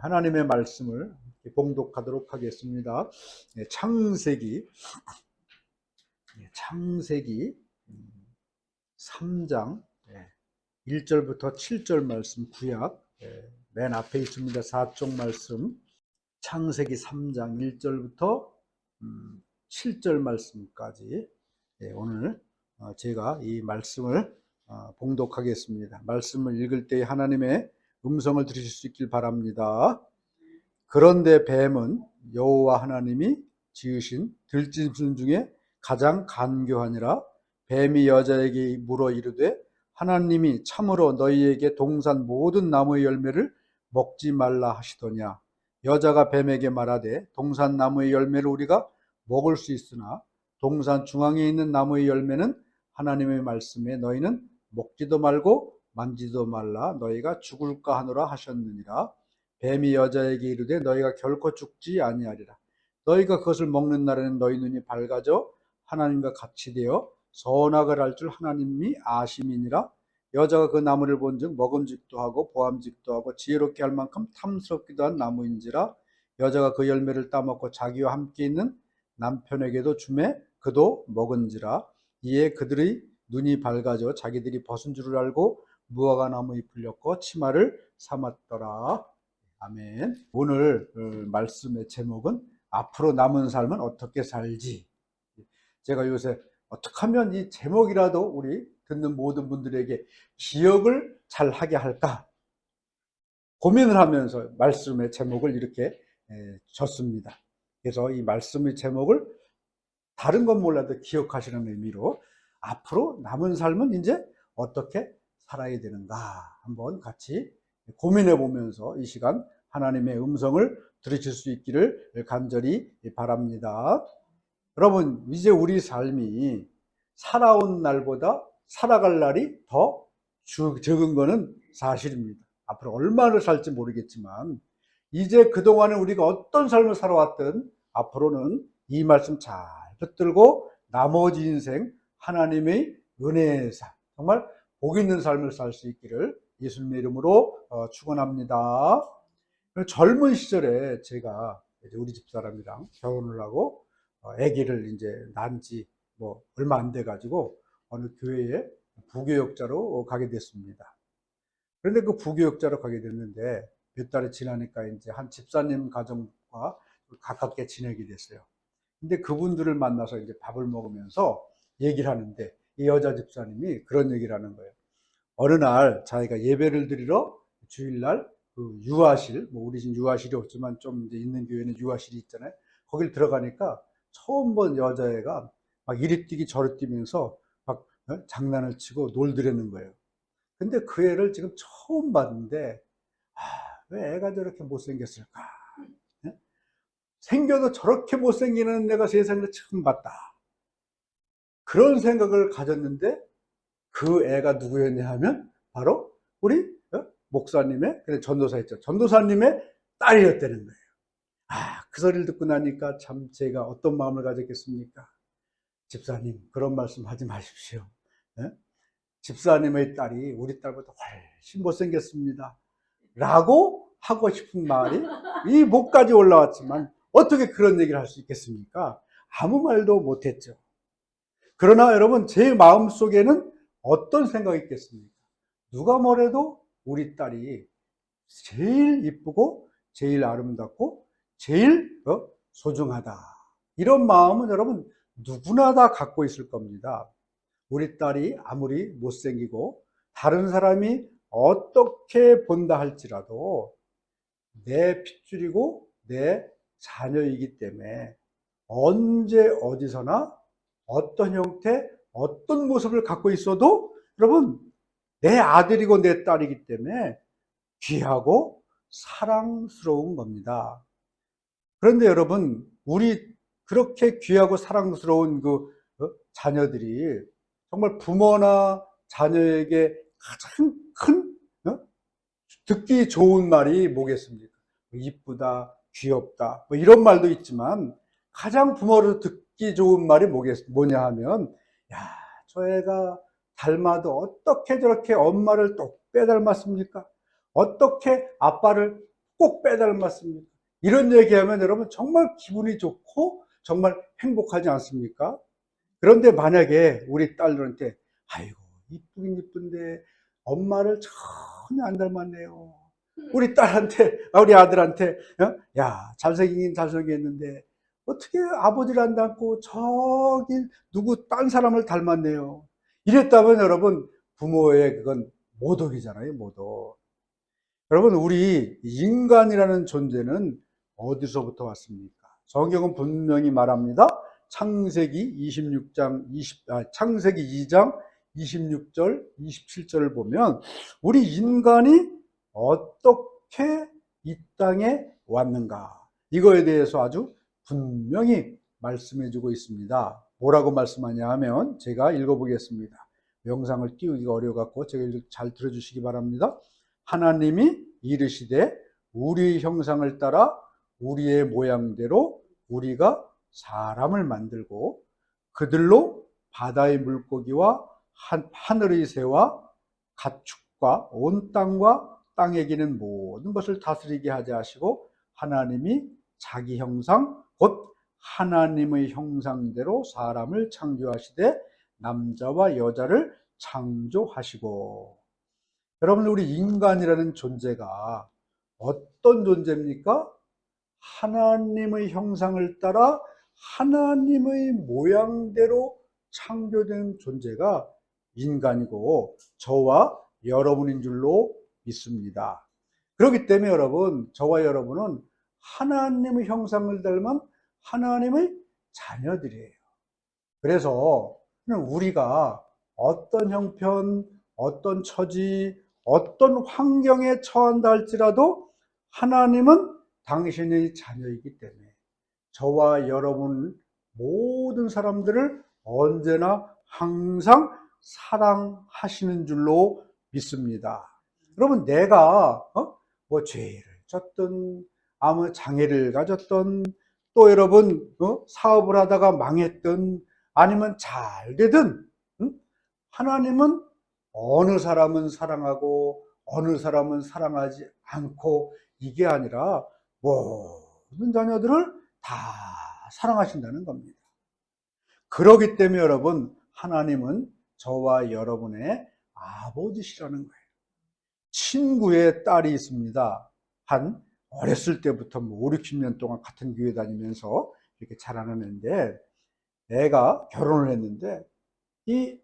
하나님의 말씀을 봉독하도록 하겠습니다. 창세기 3장 1절부터 7절 말씀, 구약 맨 앞에 있습니다. 4쪽 말씀, 창세기 3장 1절부터 7절 말씀까지 오늘 제가 이 말씀을 봉독하겠습니다. 말씀을 읽을 때 하나님의 음성을 들으실 수 있길 바랍니다. 그런데 뱀은 여호와 하나님이 지으신 들짐승 중에 가장 간교하니라. 뱀이 여자에게 물어 이르되 하나님이 참으로 너희에게 동산 모든 나무의 열매를 먹지 말라 하시더냐. 여자가 뱀에게 말하되 동산 나무의 열매를 우리가 먹을 수 있으나 동산 중앙에 있는 나무의 열매는 하나님의 말씀에 너희는 먹지도 말고 만지도 말라 너희가 죽을까 하노라 하셨느니라. 뱀이 여자에게 이르되 너희가 결코 죽지 아니하리라. 너희가 그것을 먹는 날에는 너희 눈이 밝아져 하나님과 같이 되어 선악을 알 줄 하나님이 아심이니라. 여자가 그 나무를 본즉 먹음직도 하고 보암직도 하고 지혜롭게 할 만큼 탐스럽기도 한 나무인지라. 여자가 그 열매를 따먹고 자기와 함께 있는 남편에게도 주매 그도 먹은지라. 이에 그들의 눈이 밝아져 자기들이 벗은 줄을 알고 무화과 나무 잎을 엮어 치마를 삼았더라. 아멘. 오늘 말씀의 제목은 앞으로 남은 삶은 어떻게 살지. 제가 요새 어떻게 하면 이 제목이라도 우리 듣는 모든 분들에게 기억을 잘 하게 할까 고민을 하면서 말씀의 제목을 이렇게 줬습니다. 그래서 이 말씀의 제목을 다른 건 몰라도 기억하시는 의미로 앞으로 남은 삶은 이제 어떻게 살아야 되는가 한번 같이 고민해 보면서 이 시간 하나님의 음성을 들으실 수 있기를 간절히 바랍니다. 여러분, 이제 우리 삶이 살아온 날보다 살아갈 날이 더 적은 것은 사실입니다. 앞으로 얼마나 살지 모르겠지만 이제 그동안에 우리가 어떤 삶을 살아왔든 앞으로는 이 말씀 잘 붙들고 나머지 인생 하나님의 은혜의 삶, 정말 복 있는 삶을 살 수 있기를 예수님의 이름으로 축원합니다. 젊은 시절에 제가 우리 집사람이랑 결혼을 하고 아기를 이제 낳은 지 뭐 얼마 안 돼 가지고 어느 교회에 부교역자로 가게 됐습니다. 그런데 그 부교역자로 가게 됐는데 몇 달이 지나니까 이제 한 집사님 가정과 가깝게 지내게 됐어요. 근데 그분들을 만나서 이제 밥을 먹으면서 얘기를 하는데 이 여자 집사님이 그런 얘기를 하는 거예요. 어느 날 자기가 예배를 드리러 주일날 그 유아실, 뭐 우리 집 유아실이 없지만 좀 이제 있는 교회는 유아실이 있잖아요. 거길 들어가니까 처음 본 여자애가 막 이리 뛰기 저리 뛰면서 막 장난을 치고 놀더라는 거예요. 근데 그 애를 지금 처음 봤는데 왜 애가 저렇게 못생겼을까? 생겨도 저렇게 못생기는 애가 세상에 처음 봤다. 그런 생각을 가졌는데 그 애가 누구였냐 하면 바로 우리 목사님의, 전도사였죠. 전도사님의 딸이었다는 거예요. 그 소리를 듣고 나니까 참 제가 어떤 마음을 가졌겠습니까? 집사님, 그런 말씀 하지 마십시오. 집사님의 딸이 우리 딸보다 훨씬 못생겼습니다. 라고 하고 싶은 말이 이 목까지 올라왔지만 어떻게 그런 얘기를 할 수 있겠습니까? 아무 말도 못했죠. 그러나 여러분, 제 마음속에는 어떤 생각이 있겠습니까? 누가 뭐래도 우리 딸이 제일 이쁘고 제일 아름답고 제일 소중하다. 이런 마음은 여러분 누구나 다 갖고 있을 겁니다. 우리 딸이 아무리 못생기고 다른 사람이 어떻게 본다 할지라도 내 핏줄이고 내 자녀이기 때문에 언제 어디서나 어떤 형태, 어떤 모습을 갖고 있어도 여러분 내 아들이고 내 딸이기 때문에 귀하고 사랑스러운 겁니다. 그런데 여러분, 우리 그렇게 귀하고 사랑스러운 그 자녀들이 정말 부모나 자녀에게 가장 큰 듣기 좋은 말이 뭐겠습니까? 이쁘다, 귀엽다, 뭐 이런 말도 있지만 가장 부모로 듣기 좋은 말이 뭐냐 하면 야, 저 애가 닮아도 어떻게 저렇게 엄마를 똑 빼닮았습니까? 어떻게 아빠를 꼭 빼닮았습니까? 이런 얘기하면 여러분 정말 기분이 좋고 정말 행복하지 않습니까? 그런데 만약에 우리 딸들한테 아이고 이쁘긴 이쁜데 엄마를 전혀 안 닮았네요. 우리 딸한테 우리 아들한테 야 잘생기긴 잘생겼는데 어떻게 아버지를 안 닮고 저기 누구 딴 사람을 닮았네요. 이랬다면 여러분 부모의 그건 모독이잖아요, 모독. 여러분 우리 인간이라는 존재는 어디서부터 왔습니까? 성경은 분명히 말합니다. 창세기 2장 26절 27절을 보면 우리 인간이 어떻게 이 땅에 왔는가 이거에 대해서 아주 분명히 말씀해 주고 있습니다. 뭐라고 말씀하냐 하면 제가 읽어보겠습니다. 영상을 띄우기가 어려워갖고 제가 잘 들어주시기 바랍니다. 하나님이 이르시되 우리 형상을 따라 우리의 모양대로 우리가 사람을 만들고 그들로 바다의 물고기와 하늘의 새와 가축과 온 땅과 땅에 기는 모든 것을 다스리게 하자 하시고 하나님이 자기 형상 곧 하나님의 형상대로 사람을 창조하시되 남자와 여자를 창조하시고. 여러분 우리 인간이라는 존재가 어떤 존재입니까? 하나님의 형상을 따라 하나님의 모양대로 창조된 존재가 인간이고 저와 여러분인 줄로 믿습니다. 그렇기 때문에 여러분 저와 여러분은 하나님의 형상을 닮은 하나님의 자녀들이에요. 그래서 우리가 어떤 형편, 어떤 처지, 어떤 환경에 처한다 할지라도 하나님은 당신의 자녀이기 때문에 저와 여러분 모든 사람들을 언제나 항상 사랑하시는 줄로 믿습니다. 여러분 내가 뭐 죄를 졌든 아무 장애를 가졌든 또 여러분 사업을 하다가 망했든 아니면 잘 되든 하나님은 어느 사람은 사랑하고 어느 사람은 사랑하지 않고 이게 아니라 모든 자녀들을 다 사랑하신다는 겁니다. 그렇기 때문에 여러분 하나님은 저와 여러분의 아버지시라는 거예요. 친구의 딸이 있습니다. 한 어렸을 때부터 5, 60년 동안 같은 교회 다니면서 이렇게 자라는 애인데 애가 결혼을 했는데 이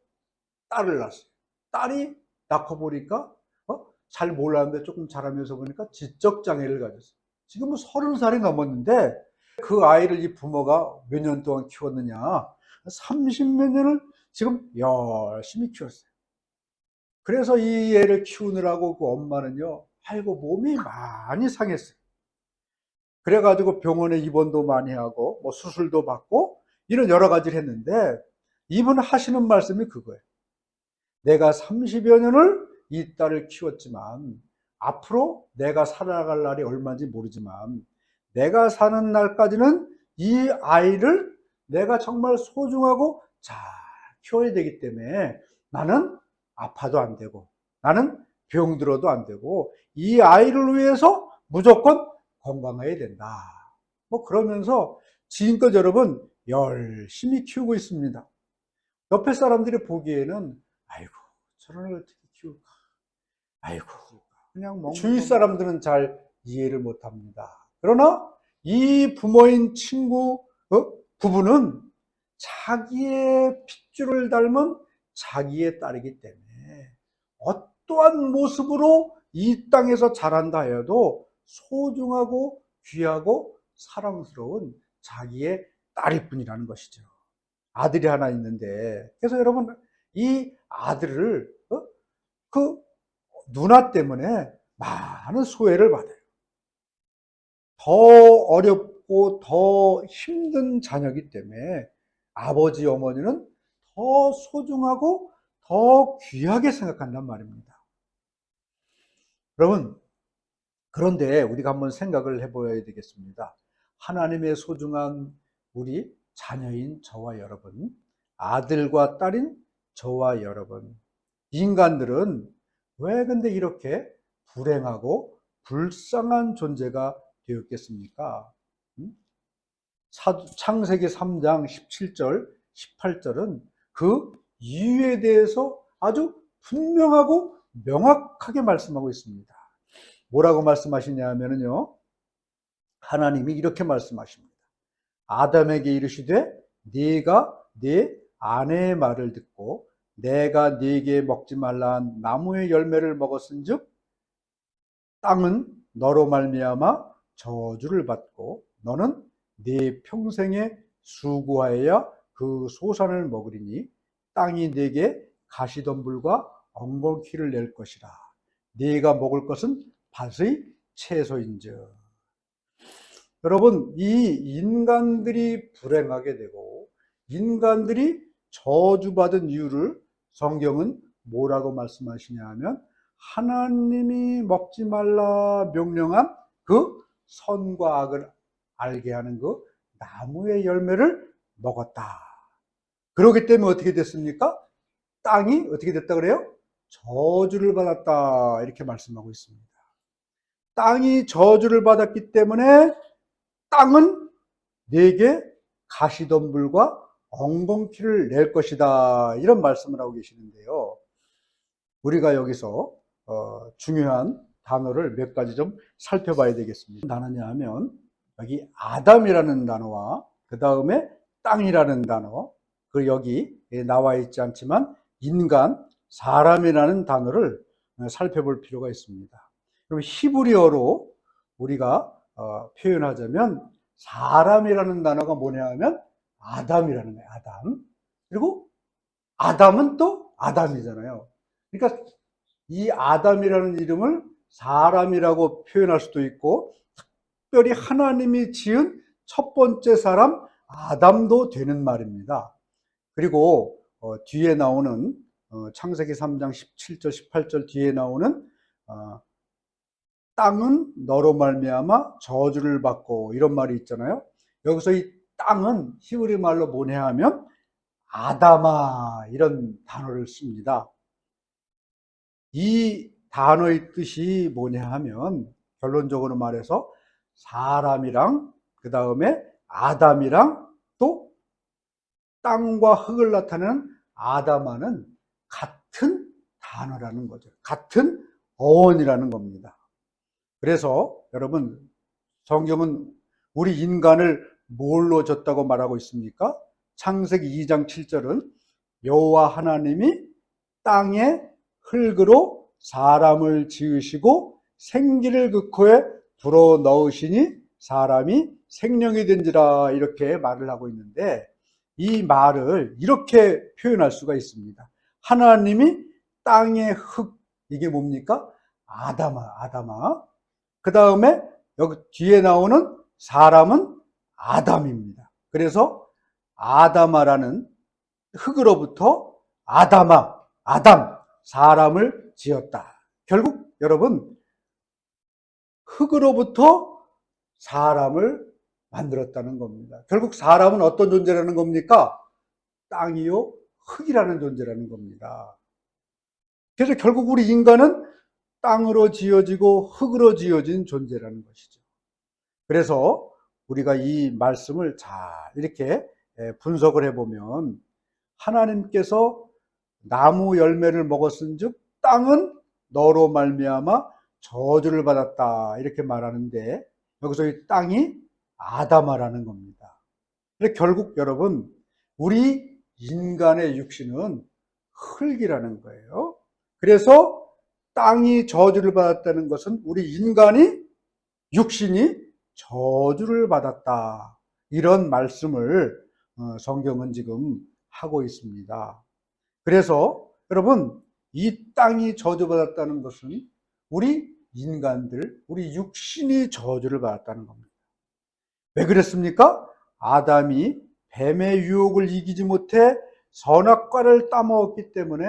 딸을 낳았어요. 딸이 낳고 보니까 잘 몰랐는데 조금 자라면서 보니까 지적장애를 가졌어요. 지금은 30살이 넘었는데 그 아이를 이 부모가 몇 년 동안 키웠느냐 30몇 년을 지금 열심히 키웠어요. 그래서 이 애를 키우느라고 그 엄마는요 아이고 몸이 많이 상했어요. 그래가지고 병원에 입원도 많이 하고 뭐 수술도 받고 이런 여러 가지를 했는데 이분 하시는 말씀이 그거예요. 내가 30여 년을 이 딸을 키웠지만 앞으로 내가 살아갈 날이 얼마인지 모르지만 내가 사는 날까지는 이 아이를 내가 정말 소중하고 잘 키워야 되기 때문에 나는 아파도 안 되고 나는 병들어도 안 되고 이 아이를 위해서 무조건 건강해야 된다. 뭐 그러면서 지금껏 여러분 열심히 키우고 있습니다. 옆에 사람들이 보기에는 아이고 저런 걸 어떻게 키울까? 아이고 그냥 주위 사람들은 잘 이해를 못합니다. 그러나 이 부모인 친구 부부는 자기의 핏줄을 닮은 자기의 딸이기 때문에 어떠한 모습으로 이 땅에서 자란다 해도 소중하고 귀하고 사랑스러운 자기의 딸일 뿐이라는 것이죠. 아들이 하나 있는데 그래서 여러분 이 아들을 그 누나 때문에 많은 소외를 받아요. 더 어렵고 더 힘든 자녀이기 때문에 아버지 어머니는 더 소중하고 더 귀하게 생각한단 말입니다. 여러분 그런데 우리가 한번 생각을 해봐야 되겠습니다. 하나님의 소중한 우리 자녀인 저와 여러분, 아들과 딸인 저와 여러분, 인간들은 왜 근데 이렇게 불행하고 불쌍한 존재가 되었겠습니까? 창세기 3장 17절, 18절은 그 이유에 대해서 아주 분명하고 명확하게 말씀하고 있습니다. 뭐라고 말씀하시냐면요, 하나님이 이렇게 말씀하십니다. 아담에게 이르시되 네가 네 아내의 말을 듣고 내가 네게 먹지 말라 한 나무의 열매를 먹었은즉 땅은 너로 말미암아 저주를 받고 너는 네 평생에 수고하여야 그 소산을 먹으리니 땅이 네게 가시덤불과 엉겅퀴를 낼 것이라. 네가 먹을 것은 밭의 채소인즉. 여러분, 이 인간들이 불행하게 되고 인간들이 저주받은 이유를 성경은 뭐라고 말씀하시냐 하면 하나님이 먹지 말라 명령한 그 선과 악을 알게 하는 그 나무의 열매를 먹었다. 그렇기 때문에 어떻게 됐습니까? 땅이 어떻게 됐다 그래요? 저주를 받았다. 이렇게 말씀하고 있습니다. 땅이 저주를 받았기 때문에 땅은 네게 가시덤불과 엉겅퀴를 낼 것이다. 이런 말씀을 하고 계시는데요. 우리가 여기서 중요한 단어를 몇 가지 좀 살펴봐야 되겠습니다. 단어냐 하면 여기 아담이라는 단어와 그 다음에 땅이라는 단어, 그리고 여기 나와 있지 않지만 인간, 사람이라는 단어를 살펴볼 필요가 있습니다. 그럼 히브리어로 우리가 표현하자면 사람이라는 단어가 뭐냐 하면 아담이라는 거예요. 아담. 그리고 아담은 또 아담이잖아요. 그러니까 이 아담이라는 이름을 사람이라고 표현할 수도 있고 특별히 하나님이 지은 첫 번째 사람 아담도 되는 말입니다. 그리고 뒤에 나오는 창세기 3장 17절 18절 뒤에 나오는 땅은 너로 말미암아 저주를 받고 이런 말이 있잖아요. 여기서 이 땅은 히브리 말로 뭐냐 하면 아담아 이런 단어를 씁니다. 이 단어의 뜻이 뭐냐 하면 결론적으로 말해서 사람이랑 그 다음에 아담이랑 또 땅과 흙을 나타내는 아담아는 같은 단어라는 거죠. 같은 어원이라는 겁니다. 그래서 여러분 성경은 우리 인간을 뭘로 졌다고 말하고 있습니까? 창세기 2장 7절은 여호와 하나님이 땅에 흙으로 사람을 지으시고 생기를 그 코에 불어 넣으시니 사람이 생명이 된지라 이렇게 말을 하고 있는데 이 말을 이렇게 표현할 수가 있습니다. 하나님이 땅의 흙, 이게 뭡니까? 아담아. 그 다음에 여기 뒤에 나오는 사람은 아담입니다. 그래서 아담아라는 흙으로부터 아담, 사람을 지었다. 결국 여러분 흙으로부터 사람을 만들었다는 겁니다. 결국 사람은 어떤 존재라는 겁니까? 땅이요 흙이라는 존재라는 겁니다. 그래서 결국 우리 인간은 땅으로 지어지고 흙으로 지어진 존재라는 것이죠. 그래서 우리가 이 말씀을 잘 이렇게 분석을 해보면 하나님께서 나무 열매를 먹었은즉 땅은 너로 말미암아 저주를 받았다 이렇게 말하는데 여기서 이 땅이 아담아라는 겁니다. 그래서 결국 여러분 우리 인간의 육신은 흙이라는 거예요. 그래서 땅이 저주를 받았다는 것은 우리 인간이 육신이 저주를 받았다 이런 말씀을 성경은 지금 하고 있습니다. 그래서 여러분 이 땅이 저주받았다는 것은 우리 인간들, 우리 육신이 저주를 받았다는 겁니다. 왜 그랬습니까? 아담이 뱀의 유혹을 이기지 못해 선악과를 따먹었기 때문에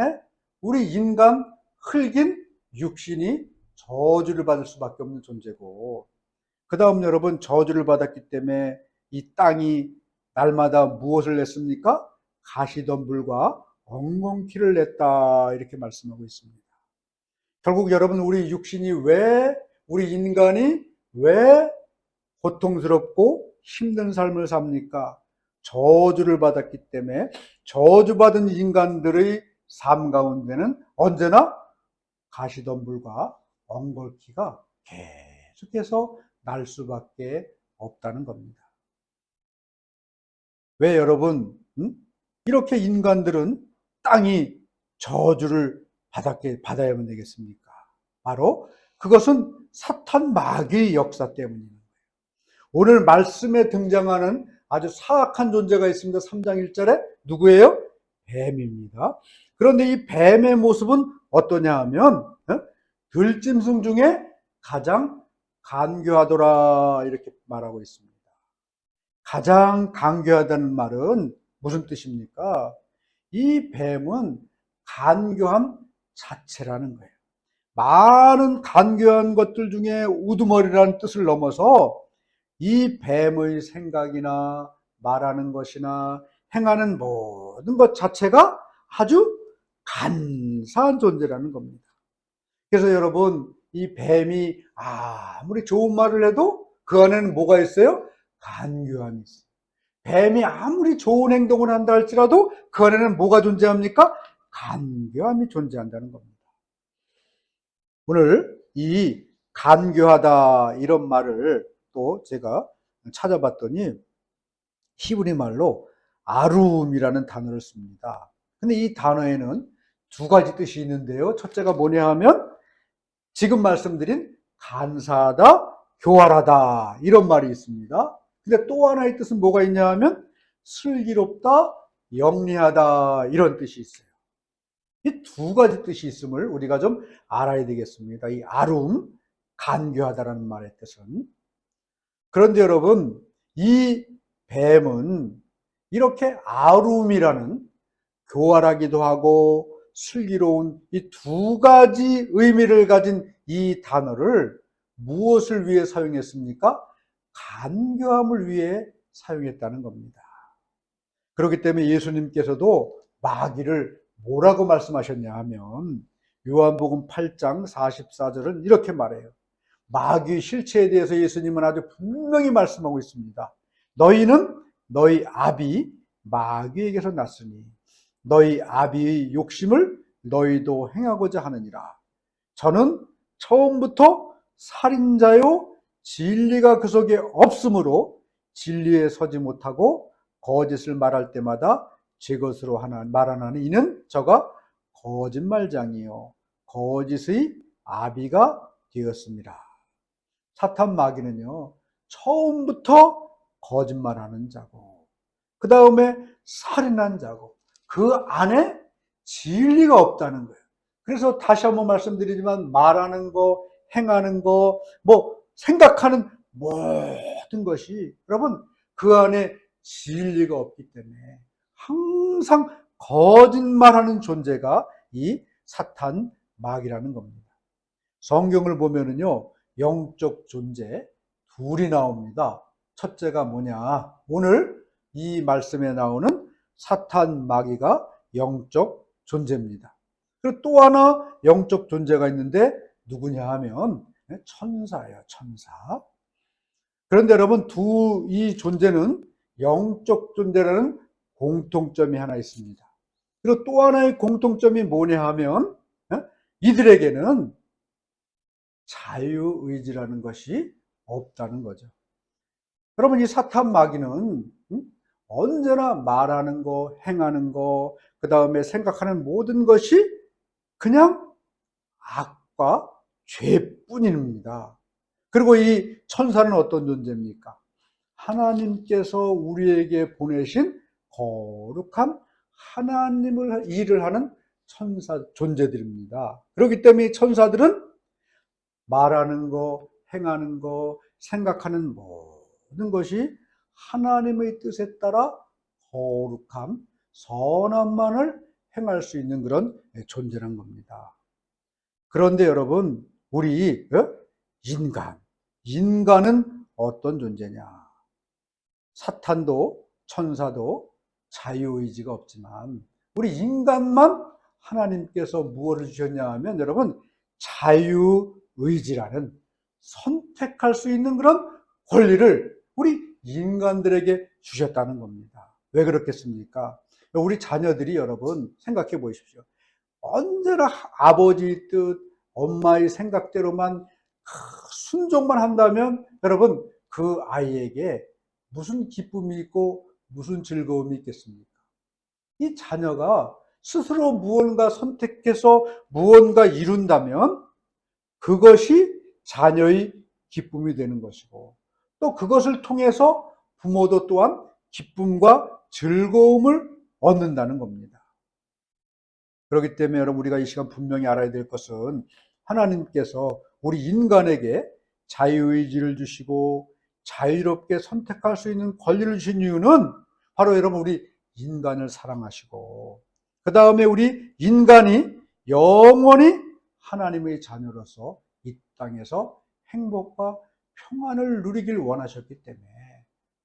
우리 인간 흙인 육신이 저주를 받을 수밖에 없는 존재고 그 다음 여러분 저주를 받았기 때문에 이 땅이 날마다 무엇을 냈습니까? 가시덤불과 엉겅퀴를 냈다 이렇게 말씀하고 있습니다. 결국 여러분 우리 육신이 왜 우리 인간이 왜 고통스럽고 힘든 삶을 삽니까? 저주를 받았기 때문에 저주받은 인간들의 삶 가운데는 언제나 가시덤불과 엉겅퀴가 계속해서 날 수밖에 없다는 겁니다. 왜 여러분, 이렇게 인간들은 땅이 저주를 받아야만 되겠습니까? 바로 그것은 사탄 마귀의 역사 때문입니다. 오늘 말씀에 등장하는 아주 사악한 존재가 있습니다. 3장 1절에 누구예요? 뱀입니다. 그런데 이 뱀의 모습은 어떠냐 하면 들짐승 중에 가장 간교하더라 이렇게 말하고 있습니다. 가장 간교하다는 말은 무슨 뜻입니까? 이 뱀은 간교함 자체라는 거예요. 많은 간교한 것들 중에 우두머리라는 뜻을 넘어서 이 뱀의 생각이나 말하는 것이나 행하는 모든 것 자체가 아주 간사한 존재라는 겁니다. 그래서 여러분, 이 뱀이 아무리 좋은 말을 해도 그 안에는 뭐가 있어요? 간교함이 있어요. 뱀이 아무리 좋은 행동을 한다 할지라도 그 안에는 뭐가 존재합니까? 간교함이 존재한다는 겁니다. 오늘 이 간교하다 이런 말을 또 제가 찾아봤더니 히브리 말로 아룸이라는 단어를 씁니다. 근데 이 단어에는 두 가지 뜻이 있는데요. 첫째가 뭐냐 하면 지금 말씀드린 간사하다, 교활하다 이런 말이 있습니다. 근데 또 하나의 뜻은 뭐가 있냐 하면 슬기롭다, 영리하다 이런 뜻이 있어요. 이 두 가지 뜻이 있음을 우리가 좀 알아야 되겠습니다. 이 아룸, 간교하다라는 말의 뜻은. 그런데 여러분, 이 뱀은 이렇게 아룸이라는 교활하기도 하고 슬기로운 이 두 가지 의미를 가진 이 단어를 무엇을 위해 사용했습니까? 간교함을 위해 사용했다는 겁니다. 그렇기 때문에 예수님께서도 마귀를 뭐라고 말씀하셨냐 하면 요한복음 8장 44절은 이렇게 말해요. 마귀의 실체에 대해서 예수님은 아주 분명히 말씀하고 있습니다. 너희는 너희 아비 마귀에게서 났으니 너희 아비의 욕심을 너희도 행하고자 하느니라. 저는 처음부터 살인자요 진리가 그 속에 없으므로 진리에 서지 못하고 거짓을 말할 때마다 제 것으로 말하나니 이는 저가 거짓말장이요 거짓의 아비가 되었습니다. 사탄 마귀는요 처음부터 거짓말하는 자고 그 다음에 살인한 자고 그 안에 진리가 없다는 거예요. 그래서 다시 한번 말씀드리지만 말하는 거, 행하는 거, 생각하는 모든 것이 여러분 그 안에 진리가 없기 때문에 항상 거짓말하는 존재가 이 사탄 마귀라는 겁니다. 성경을 보면은요 영적 존재 둘이 나옵니다. 첫째가 뭐냐? 오늘 이 말씀에 나오는 사탄 마귀가 영적 존재입니다. 그리고 또 하나 영적 존재가 있는데 누구냐 하면 천사예요. 천사. 그런데 여러분 이 존재는 영적 존재라는 공통점이 하나 있습니다. 그리고 또 하나의 공통점이 뭐냐 하면 이들에게는 자유의지라는 것이 없다는 거죠. 여러분 이 사탄 마귀는 언제나 말하는 거, 행하는 거, 그 다음에 생각하는 모든 것이 그냥 악과 죄뿐입니다. 그리고 이 천사는 어떤 존재입니까? 하나님께서 우리에게 보내신 거룩한 하나님을 일을 하는 천사 존재들입니다. 그렇기 때문에 천사들은 말하는 거, 행하는 거, 생각하는 모든 것이 하나님의 뜻에 따라 거룩함, 선함만을 행할 수 있는 그런 존재란 겁니다. 그런데 여러분, 우리 인간은 어떤 존재냐? 사탄도 천사도 자유의지가 없지만 우리 인간만 하나님께서 무엇을 주셨냐 하면 여러분 자유의지라는 선택할 수 있는 그런 권리를 우리 인간들에게 주셨다는 겁니다. 왜 그렇겠습니까? 우리 자녀들이 여러분 생각해 보십시오. 언제나 아버지 뜻, 엄마의 생각대로만 순종만 한다면 여러분 그 아이에게 무슨 기쁨이 있고 무슨 즐거움이 있겠습니까? 이 자녀가 스스로 무언가 선택해서 무언가 이룬다면 그것이 자녀의 기쁨이 되는 것이고 또 그것을 통해서 부모도 또한 기쁨과 즐거움을 얻는다는 겁니다. 그렇기 때문에 여러분 우리가 이 시간 분명히 알아야 될 것은 하나님께서 우리 인간에게 자유의지를 주시고 자유롭게 선택할 수 있는 권리를 주신 이유는 바로 여러분 우리 인간을 사랑하시고 그 다음에 우리 인간이 영원히 하나님의 자녀로서 이 땅에서 행복과 평안을 누리길 원하셨기 때문에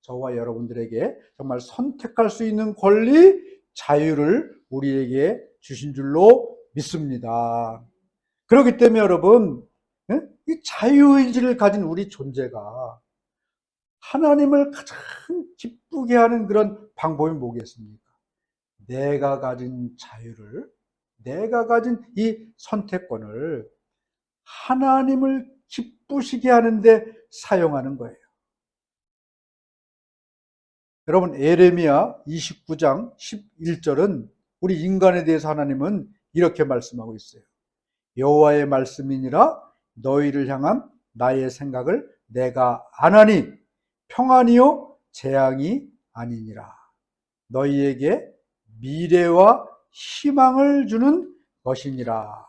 저와 여러분들에게 정말 선택할 수 있는 권리, 자유를 우리에게 주신 줄로 믿습니다. 그렇기 때문에 여러분 이 자유의지를 가진 우리 존재가 하나님을 가장 기쁘게 하는 그런 방법이 뭐겠습니까? 내가 가진 자유를, 내가 가진 이 선택권을 하나님을 기쁘시게 하는데 사용하는 거예요. 여러분 에레미야 29장 11절은 우리 인간에 대해서 하나님은 이렇게 말씀하고 있어요. 여호와의 말씀이니라 너희를 향한 나의 생각을 내가 아나니 평안이요 재앙이 아니니라. 너희에게 미래와 희망을 주는 것이니라.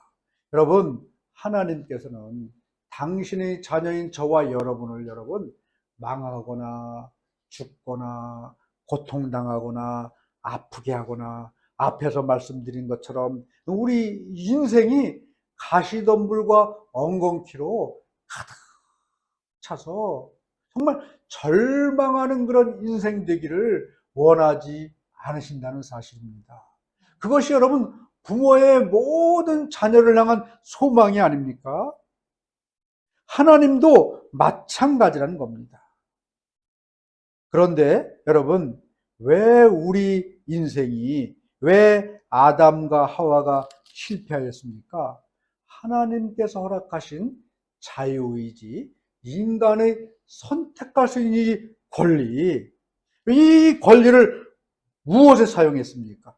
여러분 하나님께서는 당신의 자녀인 저와 여러분을 여러분 망하거나 죽거나 고통당하거나 아프게 하거나 앞에서 말씀드린 것처럼 우리 인생이 가시덤불과 엉겅퀴로 가득 차서 정말 절망하는 그런 인생 되기를 원하지 않으신다는 사실입니다. 그것이 여러분 부모의 모든 자녀를 향한 소망이 아닙니까? 하나님도 마찬가지라는 겁니다. 그런데 여러분 왜 우리 인생이 왜 아담과 하와가 실패하였습니까? 하나님께서 허락하신 자유의지, 인간의 선택할 수 있는 이 권리, 이 권리를 무엇에 사용했습니까?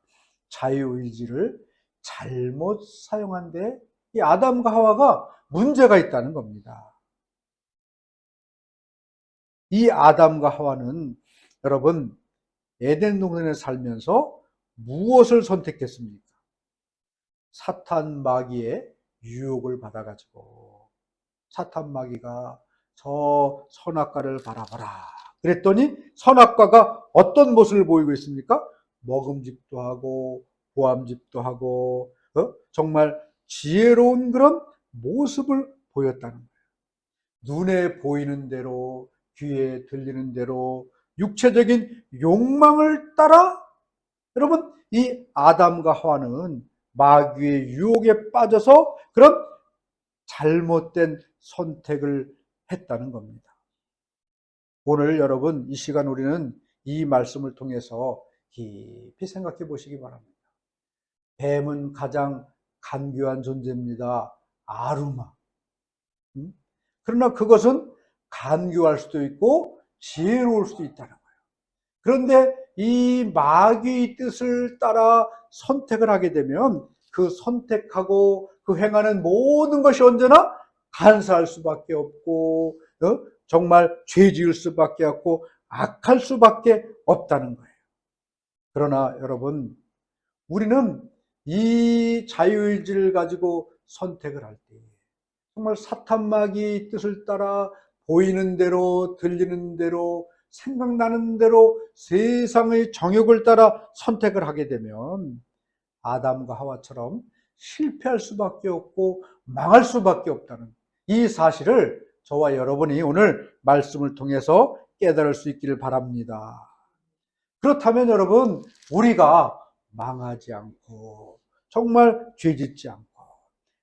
자유의지를 잘못 사용한데 이 아담과 하와가 문제가 있다는 겁니다. 이 아담과 하와는 여러분 에덴 동산에 살면서 무엇을 선택했습니까? 사탄 마귀의 유혹을 받아가지고 사탄 마귀가 저 선악과를 바라봐라 그랬더니 선악과가 어떤 모습을 보이고 있습니까? 먹음직도 하고 보암직도 하고 정말 지혜로운 그런 모습을 보였다는 거예요. 눈에 보이는 대로 귀에 들리는 대로 육체적인 욕망을 따라 여러분 이 아담과 하와는 마귀의 유혹에 빠져서 그런 잘못된 선택을 했다는 겁니다. 오늘 여러분 이 시간 우리는 이 말씀을 통해서 깊이 생각해 보시기 바랍니다. 뱀은 가장 간교한 존재입니다. 아루마. 그러나 그것은 간교할 수도 있고 지혜로울 수도 있다는 거예요. 그런데 이 마귀의 뜻을 따라 선택을 하게 되면 그 선택하고 그 행하는 모든 것이 언제나 간사할 수밖에 없고 정말 죄 지을 수밖에 없고 악할 수밖에 없다는 거예요. 그러나 여러분 우리는 이 자유의지를 가지고 선택을 할 때 정말 사탄 마귀의 뜻을 따라 보이는 대로 들리는 대로 생각나는 대로 세상의 정욕을 따라 선택을 하게 되면 아담과 하와처럼 실패할 수밖에 없고 망할 수밖에 없다는 이 사실을 저와 여러분이 오늘 말씀을 통해서 깨달을 수 있기를 바랍니다. 그렇다면 여러분 우리가 망하지 않고 정말 죄짓지 않고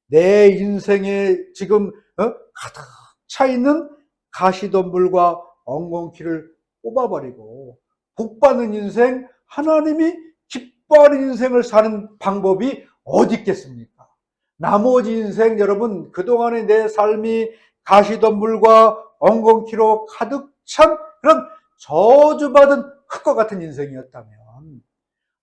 내 인생에 지금 가득 차 있는 가시덤불과 엉겅퀴를 뽑아버리고 복받는 인생, 하나님이 기뻐하는 인생을 사는 방법이 어디 있겠습니까? 나머지 인생, 여러분, 그동안의 내 삶이 가시덤불과 엉겅퀴로 가득 찬 그런 저주받은 흙과 같은 인생이었다면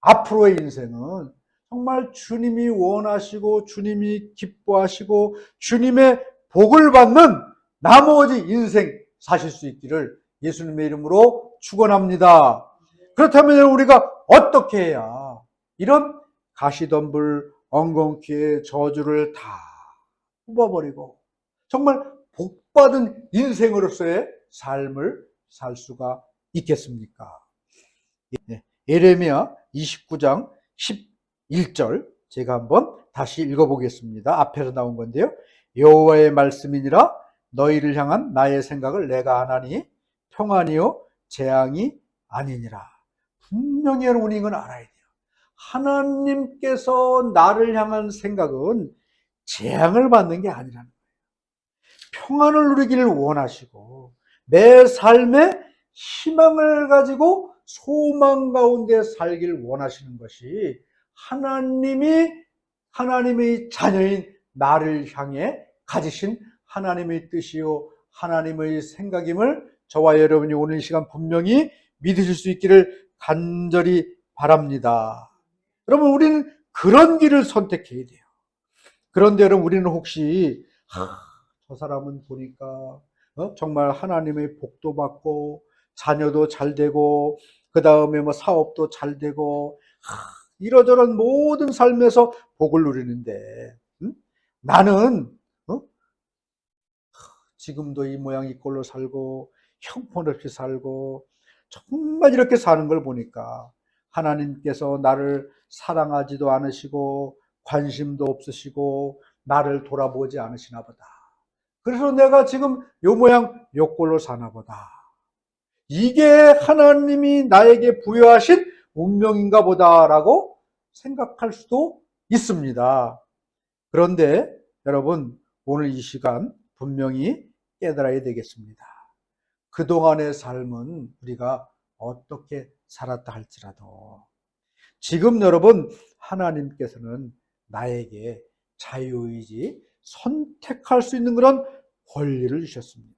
앞으로의 인생은 정말 주님이 원하시고 주님이 기뻐하시고 주님의 복을 받는 나머지 인생 사실 수 있기를 예수님의 이름으로 축원합니다. 그렇다면 우리가 어떻게 해야 이런 가시덤불 엉겅퀴의 저주를 다 뽑아버리고 정말 복받은 인생으로서의 삶을 살 수가 있겠습니까? 예레미야 29장 11절 제가 한번 다시 읽어보겠습니다. 앞에서 나온 건데요. 여호와의 말씀이니라 너희를 향한 나의 생각을 내가 하나니 평안이요 재앙이 아니니라. 분명히 여러분 이건 알아야 돼요. 하나님께서 나를 향한 생각은 재앙을 받는 게 아니라는 거예요. 평안을 누리기를 원하시고 내 삶에 희망을 가지고 소망 가운데 살기를 원하시는 것이 하나님의 자녀인 나를 향해 가지신 하나님의 뜻이요 하나님의 생각임을 저와 여러분이 오늘 이 시간 분명히 믿으실 수 있기를 간절히 바랍니다. 여러분 우리는 그런 길을 선택해야 돼요. 그런데 여러분 우리는 혹시 저 사람은 보니까 정말 하나님의 복도 받고 자녀도 잘 되고 그 다음에 뭐 사업도 잘 되고 이러저런 모든 삶에서 복을 누리는데 나는 지금도 이 모양 이 꼴로 살고 형편없이 살고 정말 이렇게 사는 걸 보니까 하나님께서 나를 사랑하지도 않으시고 관심도 없으시고 나를 돌아보지 않으시나 보다. 그래서 내가 지금 요 모양 요 꼴로 사나 보다. 이게 하나님이 나에게 부여하신 운명인가 보다라고 생각할 수도 있습니다. 그런데 여러분 오늘 이 시간 분명히 깨달아야 되겠습니다. 그동안의 삶은 우리가 어떻게 살았다 할지라도 지금 여러분 하나님께서는 나에게 자유의지 선택할 수 있는 그런 권리를 주셨습니다.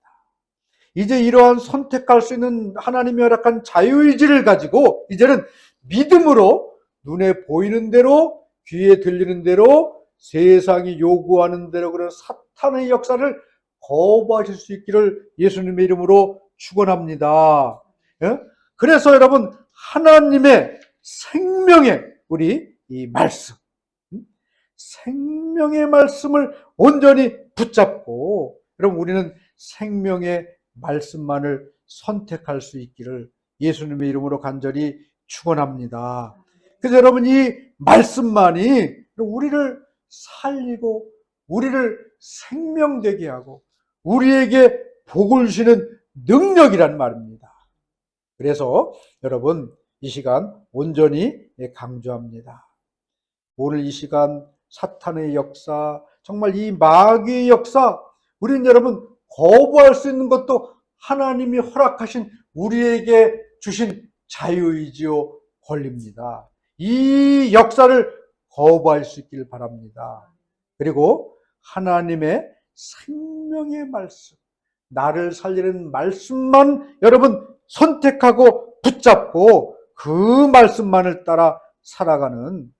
이제 이러한 선택할 수 있는 하나님이 허락한 자유의지를 가지고 이제는 믿음으로 눈에 보이는 대로 귀에 들리는 대로 세상이 요구하는 대로 그런 사탄의 역사를 거부하실 수 있기를 예수님의 이름으로 축원합니다. 그래서 여러분 하나님의 생명의 우리 이 말씀, 생명의 말씀을 온전히 붙잡고 여러분 우리는 생명의 말씀만을 선택할 수 있기를 예수님의 이름으로 간절히 축원합니다. 그래서 여러분 이 말씀만이 우리를 살리고 우리를 생명되게 하고 우리에게 복을 주시는 능력이란 말입니다. 그래서 여러분 이 시간 온전히 강조합니다. 오늘 이 시간 사탄의 역사, 정말 이 마귀의 역사, 우리는 여러분 거부할 수 있는 것도 하나님이 허락하신 우리에게 주신 자유의지요 권리입니다. 이 역사를 거부할 수 있기를 바랍니다. 그리고 하나님의 생명의 말씀, 나를 살리는 말씀만 여러분 선택하고 붙잡고 그 말씀만을 따라 살아가는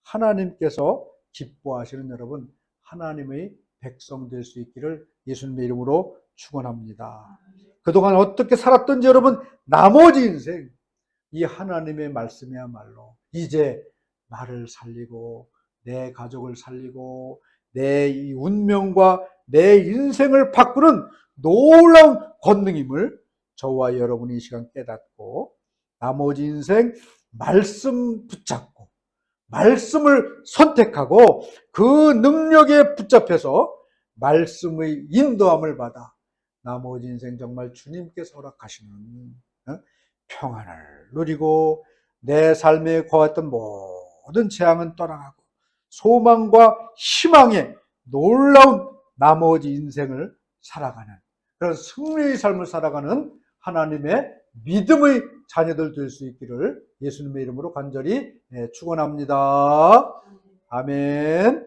하나님께서 기뻐하시는 여러분 하나님의 백성 될 수 있기를 예수님의 이름으로 축원합니다. 그동안 어떻게 살았던지 여러분 나머지 인생 이 하나님의 말씀이야말로 이제 나를 살리고 내 가족을 살리고 내 이 운명과 내 인생을 바꾸는 놀라운 권능임을 저와 여러분이 이 시간 깨닫고 나머지 인생 말씀 붙잡고 말씀을 선택하고 그 능력에 붙잡혀서 말씀의 인도함을 받아 나머지 인생 정말 주님께서 허락하시는 평안을 누리고 내 삶에 거했던 모든 재앙은 떠나가고 소망과 희망의 놀라운 나머지 인생을 살아가는 그런 승리의 삶을 살아가는 하나님의 믿음의 자녀들 될 수 있기를 예수님의 이름으로 간절히 축원합니다. 아멘.